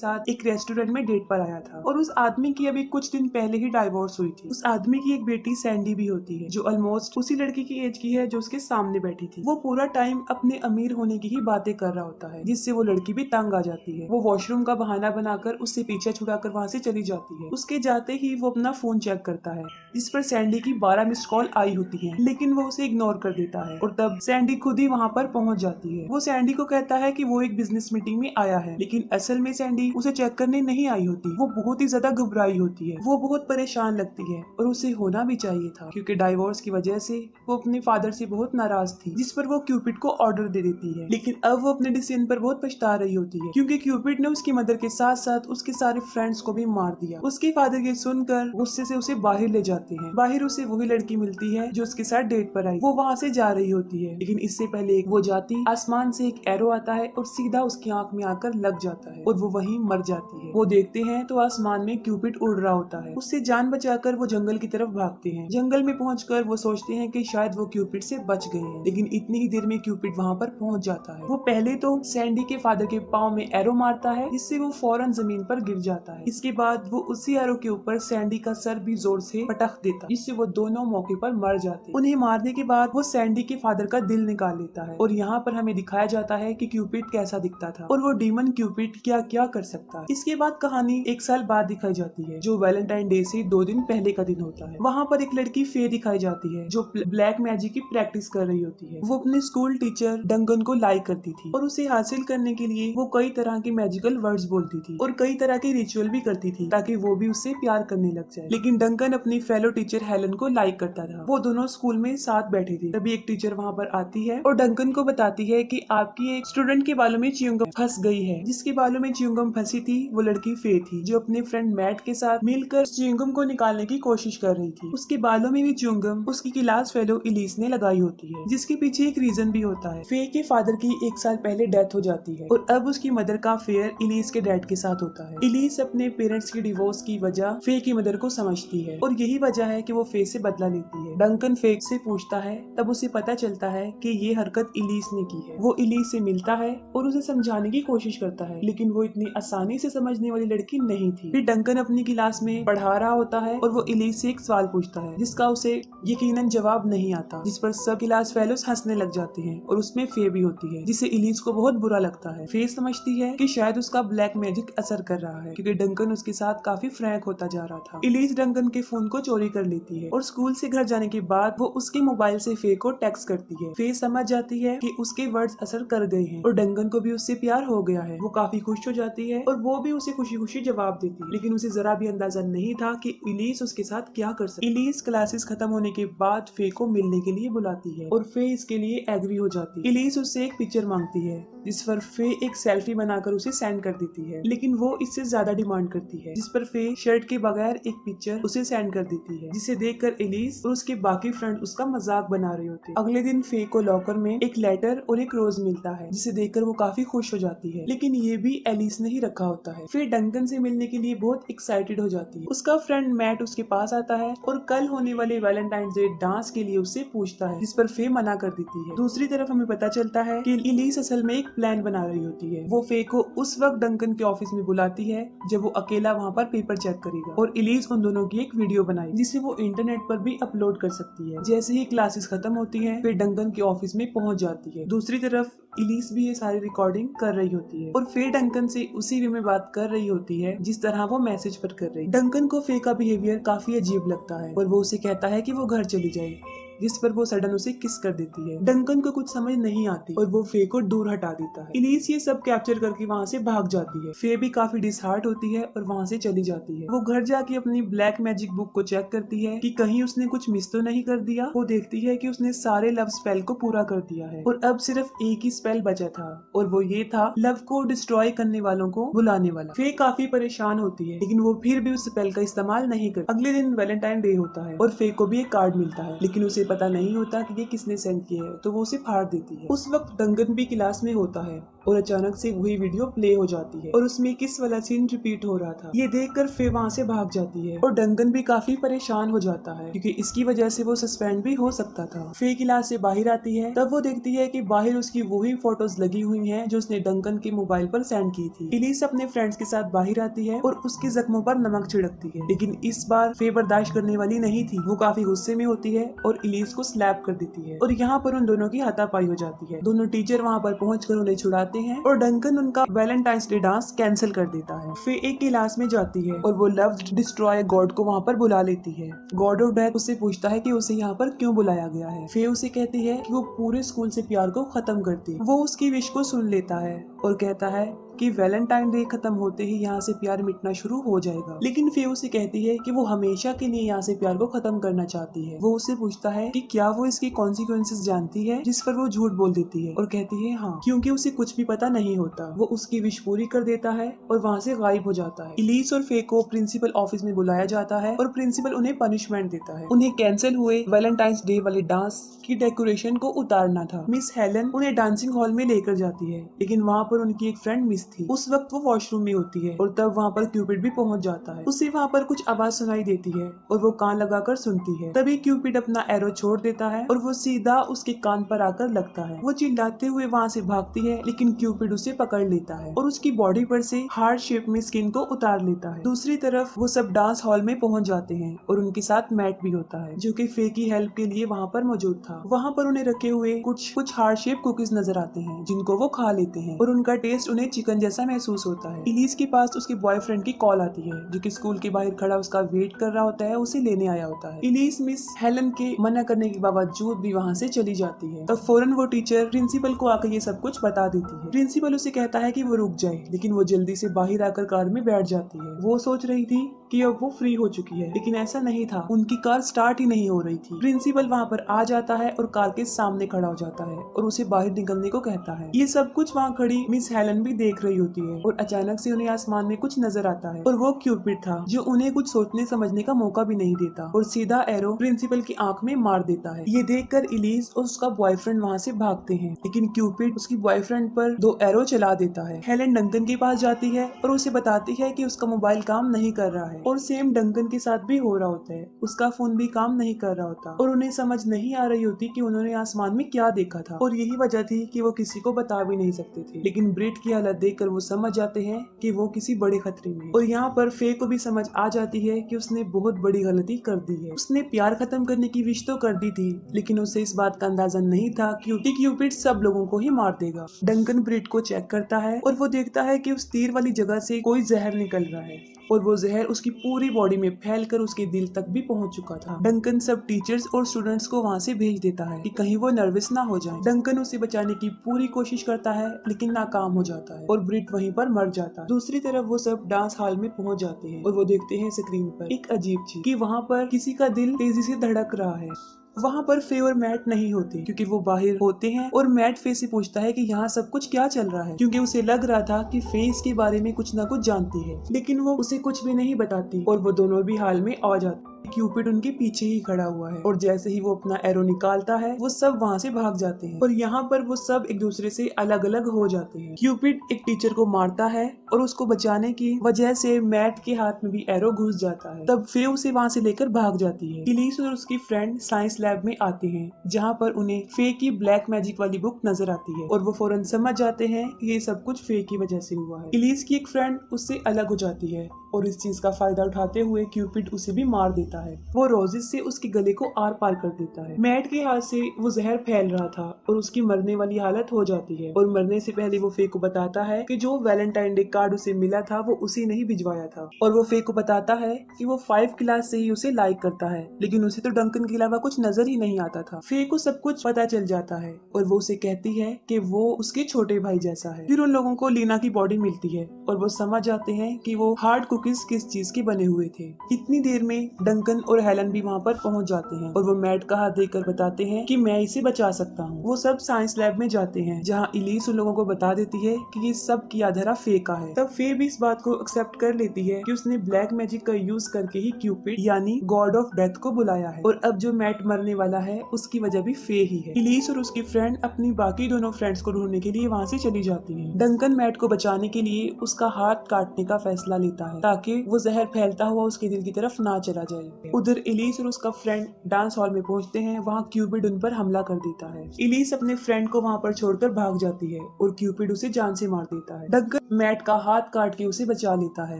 साथ एक रेस्टोरेंट में डेट पर आया था और उस आदमी की अभी कुछ दिन पहले ही डाइवोर्स हुई थी। उस आदमी की एक बेटी सैंडी भी होती है जो ऑलमोस्ट उसी लड़की की एज की है जो उसके सामने बैठी थी। वो पूरा टाइम अपने अमीर होने की ही बातें कर रहा होता है जिससे वो लड़की भी तंग आ जाती है। वो वॉशरूम का बहाना बनाकर उससे पीछा छुड़ाकर वहाँ से चली जाती है। उसके जाते ही वो अपना फोन चेक करता है जिस पर सैंडी की 12 मिस्ड कॉल आई होती है, लेकिन वो उसे इग्नोर कर देता है और तब सैंडी खुद ही वहाँ पर पहुँच जाती है। वो सैंडी को कहता है कि वो एक बिजनेस मीटिंग में आया है, लेकिन असल में सैंडी उसे चेक करने नहीं आई होती। वो बहुत ही ज्यादा घबराई होती है, वो बहुत परेशान लगती है और उसे होना भी चाहिए था क्योंकि डाइवोर्स की वजह से वो अपने फादर से बहुत नाराज थी, जिस पर वो क्यूपिड को ऑर्डर दे देती है। लेकिन अब वो अपने डिसीजन पर बहुत पछता रही होती है क्योंकि क्यूपिड ने उसकी मदर के साथ साथ उसके सारे फ्रेंड्स को भी मार दिया। उसके फादर ये सुनकर गुस्से से उसे बाहर ले जाते हैं। बाहर उसे वही लड़की मिलती है जो उसके साथ डेट पर आई। वो वहाँ से जा रही होती है, लेकिन इससे पहले वो जाती आसमान से एक एरो आता है और सीधा उसकी आंख में आकर लग जाता है और वो वहीं मर जाती है। वो देखते हैं तो आसमान में क्यूपिड उड़ रहा होता है। उससे जान बचाकर वो जंगल की तरफ भागते हैं। जंगल में पहुंचकर वो सोचते हैं कि शायद वो क्यूपिड से बच गए हैं, लेकिन इतनी ही देर में क्यूपिड वहाँ पर पहुंच जाता है। वो पहले तो सैंडी के फादर के पाँव में एरो मारता है जिससे वो फौरन जमीन पर गिर जाता है। इसके बाद वो उसी एरो के ऊपर सैंडी का सर भी जोर से पटक देता है जिससे वो दोनों मौके पर मर जाते हैं। उन्हें मारने के बाद वो सैंडी के फादर का दिल निकाल लेता है और यहाँ पर हमें दिखाया जाता है कि क्यूपिड कैसा दिखता था और वो डीमन क्यूपिड क्या क्या कर सकता है। इसके बाद कहानी एक साल बाद दिखाई जाती है जो वैलेंटाइन डे से 2 दिन पहले का दिन होता है। वहाँ पर एक लड़की फे दिखाई जाती है जो ब्लैक मैजिक की प्रैक्टिस कर रही होती है। वो अपने स्कूल टीचर डंकन को लाइक करती थी और उसे हासिल करने के लिए वो कई तरह के मैजिकल वर्ड्स बोलती थी और कई तरह के रिचुअल भी करती थी ताकि वो भी उससे प्यार करने लग जाए। लेकिन डंकन अपनी फेलो टीचर हेलन को लाइक करता था। वो दोनों स्कूल में साथ बैठे थे। तभी एक टीचर वहाँ पर आती है और डंकन को बताती है कि आपकी एक स्टूडेंट के बालों में च्युइंगम फंस गई है। जिसके बालों में च्युइंगम फंसी थी वो लड़की फे थी जो अपने फ्रेंड मैट के साथ मिलकर च्युइंगम को निकालने की कोशिश कर रही थी। उसके बालों में भी च्युइंगम उसकी क्लास फेलो इलीस ने लगाई होती है, जिसके पीछे एक रीजन भी होता है। फे के फादर की 1 साल पहले डेथ हो जाती है और अब उसकी मदर का अफेयर इलीस के डैड के साथ होता है। इलीस अपने पेरेंट्स की डिवोर्स की वजह फे की मदर को समझती है और यही वजह है कि वो फे से बदला लेती है। डंकन फे से पूछता है, तब उसे पता चलता है कि ये हरकत इलीस ने की है। वो इलीस से मिलता है और उसे समझाने की कोशिश करता है, लेकिन वो इतनी आसानी से समझने वाली लड़की नहीं थी। फिर डंकन अपनी क्लास में पढ़ा रहा होता है और वो इलीस से एक सवाल पूछता है जिसका उसे यकीनन जवाब नहीं आता, जिस पर सब क्लास फेलोज हंसने लग जाते हैं और उसमें फे भी होती है, जिससे इलीस को बहुत बुरा लगता है। फे समझती है कि शायद उसका ब्लैक मैजिक असर कर रहा है क्योंकि डंकन उसके साथ काफी फ्रैंक होता जा रहा था। इलीस डंकन के फोन को चोरी कर लेती है और स्कूल से घर जाने के बाद वो उसके मोबाइल से फे को टेक्स्ट करती है। फे समझ जाती है कि उसके वर्ड्स असर कर गए हैं और डंकन को भी उससे प्यार हो गया है। वो काफी खुश हो जाती है और वो भी उसे खुशी खुशी जवाब देती है, लेकिन उसे जरा भी अंदाजा नहीं था कि इलीस उसके साथ क्या कर सकती। इलीस क्लासेस खत्म होने के बाद फे को मिलने के लिए बुलाती है और फे इसके लिए एग्री हो जाती है। इलीस उससे एक पिक्चर मांगती है जिस पर फे एक सेल्फी बनाकर उसे सेंड कर देती है, लेकिन वो इससे ज्यादा डिमांड करती है, जिस पर फे शर्ट के बगैर एक पिक्चर उसे सेंड कर देती है, जिसे देखकर एलिस और उसके बाकी फ्रेंड उसका मजाक बना रहे होते हैं। अगले दिन फे को लॉकर में एक लेटर और एक रोज मिलता है जिसे देखकर वो काफी खुश हो जाती है, लेकिन ये भी एलिस ने ही रखा होता है। फिर डंकन से मिलने के लिए बहुत एक्साइटेड हो जाती है। उसका फ्रेंड मैट उसके पास आता है और कल होने वाले वैलेंटाइन डे डांस के लिए उससे पूछता है, जिस पर फे मना कर देती है। दूसरी तरफ हमें पता चलता है कि एलिस असल में एक प्लान बना रही होती है। वो फे को उस वक्त डंकन के ऑफिस में बुलाती है जब वो अकेला वहाँ पर पेपर चेक करेगा और एलिस उन दोनों की एक वीडियो बनाई जिसे वो इंटरनेट पर भी अपलोड कर सकती है। जैसे ही क्लासेस खत्म होती हैं, फिर डंकन के ऑफिस में पहुंच जाती है। दूसरी तरफ एलिस भी ये सारी रिकॉर्डिंग कर रही होती है और फे डंकन से उसी वे में बात कर रही होती है जिस तरह वो मैसेज पर कर रही। डंकन को फे का बिहेवियर काफी अजीब लगता है और वो उसे कहता है कि वो घर चली जाए, जिस पर वो सडन उसे किस कर देती है। डंकन को कुछ समझ नहीं आती और वो फे को दूर हटा देता है। एलिस ये सब कैप्चर करके वहाँ से भाग जाती है। फे भी काफी डिसहार्ट होती है और वहाँ से चली जाती है। वो घर जाके अपनी ब्लैक मैजिक बुक को चेक करती है कि कहीं उसने कुछ मिस तो नहीं कर दिया। वो देखती है कि उसने सारे लव स्पेल को पूरा कर दिया है और अब सिर्फ एक ही स्पेल बचा था और वो ये था लव को डिस्ट्रॉय करने वालों को बुलाने वाला। फे काफी परेशान होती है, लेकिन वो फिर भी उस स्पेल का इस्तेमाल नहीं करती। अगले दिन वैलेंटाइन डे होता है और फे को भी एक कार्ड मिलता है, लेकिन उसे पता नहीं होता कि ये किसने सेंड किया है, तो वो उसे फाड़ देती है। उस वक्त डंकन भी क्लास में होता है और अचानक से वही वीडियो प्ले हो जाती है और उसमें किस वाला सीन रिपीट हो रहा था। ये देखकर फे वहाँ से भाग जाती है और डंकन भी काफी परेशान हो जाता है क्योंकि इसकी वजह से वो सस्पेंड भी हो सकता था। फे क्लास से बाहर आती है, तब वो देखती है कि बाहर उसकी वही फोटोज लगी हुई हैं जो उसने डंकन के मोबाइल पर सेंड की थी। इलीस अपने फ्रेंड्स के साथ बाहर आती है और उसके जख्मों पर नमक छिड़कती है, लेकिन इस बार फे बर्दाश्त करने वाली नहीं थी। वो काफी गुस्से में होती है और इलीस को स्लैप कर देती है और यहाँ पर उन दोनों की हाथापाई हो जाती है। दोनों टीचर वहाँ पर पहुंचकर उन्हें छुड़ाते हैं और डंकन उनका वैलेंटाइंस डे डांस कैंसिल कर देता है। फे एक क्लास में जाती है और वो लव डिस्ट्रॉय गॉड को वहाँ पर बुला लेती है। गॉड ऑफ डेथ उससे पूछता है कि उसे यहाँ पर क्यों बुलाया गया है। फे उसे कहती है कि वो पूरे स्कूल से प्यार को खत्म करती है। वो उसकी विश को सुन लेता है और कहता है कि वैलेंटाइन डे खत्म होते ही यहाँ से प्यार मिटना शुरू हो जाएगा, लेकिन फे उसे कहती है कि वो हमेशा के लिए यहाँ से प्यार को खत्म करना चाहती है। वो उससे पूछता है कि क्या वो इसकी कॉन्सिक्वेंसेस जानती है, जिस पर वो झूठ बोल देती है और कहती है हाँ, क्योंकि उसे कुछ भी पता नहीं होता। वो उसकी विश पूरी कर देता है और वहाँ से गायब हो जाता है। इलीस और फे को प्रिंसिपल ऑफिस में बुलाया जाता है और प्रिंसिपल उन्हें पनिशमेंट देता है। उन्हें कैंसिल हुए वैलेंटाइंस डे वाले डांस की डेकोरेशन को उतारना था। मिस हेलन उन्हें डांसिंग हॉल में लेकर जाती है, लेकिन वहाँ पर उनकी एक फ्रेंड मिस थी। उस वक्त वो वॉशरूम में होती है और तब वहाँ पर क्यूपिड भी पहुँच जाता है। उसे वहाँ पर कुछ आवाज सुनाई देती है और वो कान लगाकर सुनती है। तभी क्यूपिड अपना एरो छोड़ देता है और वो सीधा उसके कान पर आकर लगता है। वो चिल्लाते हुए वहाँ से भागती है, लेकिन क्यूपिड उसे पकड़ लेता है और उसकी बॉडी पर से हार्ट शेप में स्किन को उतार लेता है। दूसरी तरफ वो सब डांस हॉल में पहुँच जाते हैं और उनके साथ मैट भी होता है जो कि फे की हेल्प के लिए वहाँ पर मौजूद था। वहाँ पर उन्हें रखे हुए कुछ हार्ट शेप कुकीज नजर आते हैं जिनको वो खा लेते हैं और उनका टेस्ट उन्हें चिकन जैसा महसूस होता है। इलीस के पास उसके बॉयफ्रेंड की कॉल आती है जो कि स्कूल के बाहर खड़ा उसका वेट कर रहा होता है, उसे लेने आया होता है। इलीस मिस हेलन के मना करने के बावजूद भी वहाँ से चली जाती है। तब फौरन वो टीचर प्रिंसिपल को आकर ये सब कुछ बता देती है। प्रिंसिपल उसे कहता है कि वो रुक जाए, लेकिन वो जल्दी से बाहर आकर कार में बैठ जाती है। वो सोच रही थी कि अब वो फ्री हो चुकी है, लेकिन ऐसा नहीं था। उनकी कार स्टार्ट ही नहीं हो रही थी। प्रिंसिपल वहाँ पर आ जाता है और कार के सामने खड़ा हो जाता है और उसे बाहर निकलने को कहता है। ये सब कुछ वहाँ खड़ी मिस हेलन भी देख रही होती है और अचानक से उन्हें आसमान में कुछ नजर आता है और वो क्यूपिड था जो उन्हें कुछ सोचने समझने का मौका भी नहीं देता और सीधा एरो प्रिंसिपल की आंख में मार देता है। ये देखकर इलीस और उसका बॉयफ्रेंड वहाँ से भागते हैं, लेकिन क्यूपिड उसकी बॉयफ्रेंड पर 2 एरो चला देता है। हेलन डंकन के पास जाती है और उसे बताती है कि उसका मोबाइल काम नहीं कर रहा है और सेम डंकन के साथ भी हो रहा होता है। उसका फोन भी काम नहीं कर रहा होता और उन्हें समझ नहीं आ रही होती कि उन्होंने आसमान में क्या देखा था और यही वजह थी कि वो किसी को बता भी नहीं सकते थे। लेकिन ब्रिट की हालत देखकर वो समझ जाते हैं कि वो किसी बड़े खतरे में। और यहाँ पर फे को भी समझ आ जाती है कि उसने बहुत बड़ी गलती कर दी है। उसने प्यार खत्म करने की विश तो कर दी थी, लेकिन उसे इस बात का अंदाजा नहीं था कि क्यूपिड सब लोगों को ही मार देगा। डंकन ब्रिट को चेक करता है और वो देखता है कि उस तीर वाली जगह से कोई जहर निकल रहा है और वो जहर उसकी पूरी बॉडी में फैलकर उसके दिल तक भी पहुंच चुका था। डंकन सब टीचर्स और स्टूडेंट्स को वहां से भेज देता है कि कहीं वो नर्वस ना हो जाएं। डंकन उसे बचाने की पूरी कोशिश करता है, लेकिन नाकाम हो जाता है और ब्रिट वहीं पर मर जाता है। दूसरी तरफ वो सब डांस हॉल में पहुंच जाते हैं और वो देखते हैं स्क्रीन पर एक अजीब चीज कि वहाँ पर किसी का दिल तेजी से धड़क रहा है। वहाँ पर फे और मैट नहीं होते क्योंकि वो बाहर होते हैं और मैट फे से पूछता है कि यहाँ सब कुछ क्या चल रहा है, क्योंकि उसे लग रहा था कि फे इसके बारे में कुछ न कुछ जानती है, लेकिन वो उसे कुछ भी नहीं बताती और वो दोनों भी हाल में आ जाते। क्यूपिड उनके पीछे ही खड़ा हुआ है और जैसे ही वो अपना एरो निकालता है वो सब वहाँ से भाग जाते हैं और यहाँ पर वो सब एक दूसरे से अलग अलग हो जाते हैं। क्यूपिड एक टीचर को मारता है और उसको बचाने की वजह से मैट के हाथ में भी एरो घुस जाता है। तब फे उसे वहाँ से लेकर भाग जाती है। इलीस और उसकी फ्रेंड साइंस लैब में आते हैं जहाँ पर उन्हें फे की ब्लैक मैजिक वाली बुक नजर आती है और वो फौरन समझ जाते हैं कि ये सब कुछ फे की वजह से हुआ है। इलीस की एक फ्रेंड उससे अलग हो जाती है और इस चीज का फायदा उठाते हुए क्यूपिड उसे भी मार देता है। वो रोजेस से उसके गले को आर पार कर देता है। मैट के हाथ से वो जहर फैल रहा था और उसकी मरने वाली हालत हो जाती है और मरने से पहले वो फे को बताता है कि जो वैलेंटाइन डे कार्ड उसे मिला था वो उसी ने ही भिजवाया था और वो फे को बताता है कि वो 5 क्लास से ही उसे लाइक करता है, लेकिन उसे तो डंकन के अलावा कुछ नजर ही नहीं आता था। फे को सब कुछ पता चल जाता है और वो उसे कहती है कि वो उसके छोटे भाई जैसा है। फिर उन लोगों को लीना की बॉडी मिलती है और वो समझ जाते हैं कि वो हार्ड कुकीज किस चीज के बने हुए थे। इतनी देर में डंकन और हेलन भी वहाँ पर पहुँच जाते हैं और वो मैट का हाथ देकर बताते हैं कि मैं इसे बचा सकता हूँ। वो सब साइंस लैब में जाते हैं जहाँ इलीस उन लोगों को बता देती है कि ये सब किया धरा फे का है। तब फे भी इस बात को एक्सेप्ट कर लेती है कि उसने ब्लैक मैजिक का यूज करके ही क्यूपिड यानी गॉड ऑफ डेथ को बुलाया है और अब जो मैट मरने वाला है उसकी वजह भी फे ही है। इलीस और उसकी फ्रेंड अपनी बाकी दोनों फ्रेंड्स को ढूंढने के लिए वहाँ से चली जाती है। डंकन मैट को बचाने के लिए उसका हाथ काटने का फैसला लेता है ताकि वो जहर फैलता हुआ उसके दिल की तरफ ना चला जाए। उधर इलीस और उसका फ्रेंड डांस हॉल में पहुंचते हैं। वहाँ क्यूपिड उन पर हमला कर देता है। इलीस अपने फ्रेंड को वहाँ पर छोड़कर भाग जाती है और क्यूपिड उसे जान से मार देता है। डंकन मैट का हाथ काट के उसे बचा लेता है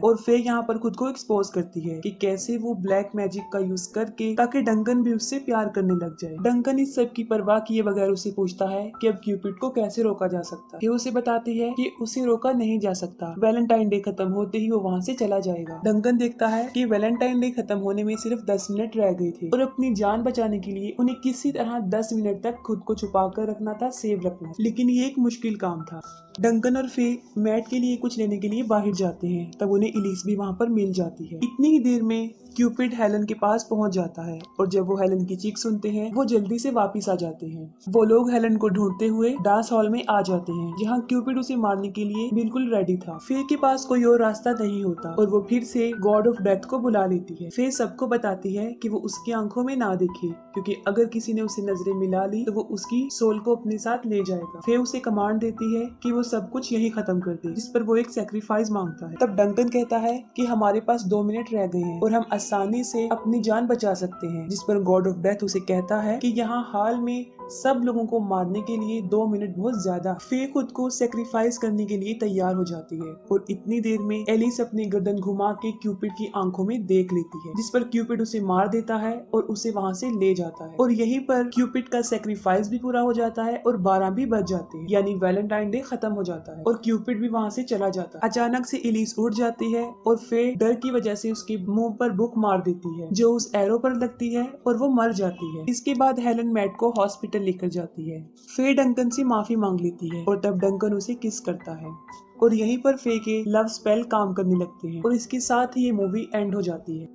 और फे यहाँ पर खुद को एक्सपोज करती है कि कैसे वो ब्लैक मैजिक का यूज करके ताकि डंकन भी उससे प्यार करने लग जाए। डंकन इस सब की परवाह किए बगैर उसे पूछता है कि अब क्यूपिड को कैसे रोका जा सकता है। उसे बताती है कि उसे रोका नहीं जा सकता, वैलेंटाइन डे खत्म होते ही वो वहाँ से चला जाएगा। डंकन देखता है कि वैलेंटाइन डे खत्म होने में सिर्फ 10 मिनट रह गए थे और अपनी जान बचाने के लिए उन्हें किसी तरह 10 मिनट तक खुद को छुपा कर रखना था, सेव रखना। लेकिन ये एक मुश्किल काम था। डंकन और फे मैट के लिए कुछ लेने के लिए बाहर जाते हैं, तब उन्हें इलीस भी वहाँ पर मिल जाती है। इतनी ही देर में क्यूपिड हेलन के पास पहुंच जाता है और जब वो हेलन की चीख सुनते हैं वो जल्दी से वापस आ जाते हैं। वो लोग हेलन को ढूंढते हुए डांस हॉल में आ जाते हैं जहाँ क्यूपिड उसे मारने के लिए बिल्कुल रेडी था। फे के पास कोई और रास्ता नहीं होता और वो फिर से गॉड ऑफ डेथ को बुला लेती है। फे सबको बताती है कि वो उसकी आंखों में ना देखे क्योंकि अगर किसी ने उसे नजरें मिला ली तो वो उसकी सोल को अपने साथ ले जाएगा। फे उसे कमांड देती है कि वो सब कुछ यही खत्म कर दे, जिस पर वो एक सैक्रिफाइस मांगता है। तब डंकन कहता है कि हमारे पास 2 मिनट रह गए हैं और हम आसानी से अपनी जान बचा सकते हैं, जिस पर गॉड ऑफ डेथ उसे कहता है कि यहाँ हाल में सब लोगों को मारने के लिए 2 मिनट बहुत ज्यादा। फे खुद को सेक्रीफाइस करने के लिए तैयार हो जाती है और इतनी देर में एलिस अपनी गर्दन घुमा के क्यूपिड की आंखों में देख लेती है, जिस पर क्यूपिड उसे मार देता है और उसे वहाँ से ले जाता है और यहीं पर क्यूपिड का सेक्रीफाइस भी पूरा हो जाता है और 12 भी बज जाते हैं, यानी वैलेंटाइन डे खत्म हो जाता है और क्यूपिड भी वहाँ से चला जाता है। अचानक से एलिस उठ जाती है और फे डर की वजह से उसके मुंह पर बुक मार देती है जो उस एरो पर लगती है और वो मर जाती है। इसके बाद हेलन मैट को हॉस्पिटल लेकर जाती है। फे डंकन से माफी मांग लेती है और तब डंकन उसे किस करता है और यहीं पर फे के लव स्पेल काम करने लगते हैं और इसके साथ ही ये मूवी एंड हो जाती है।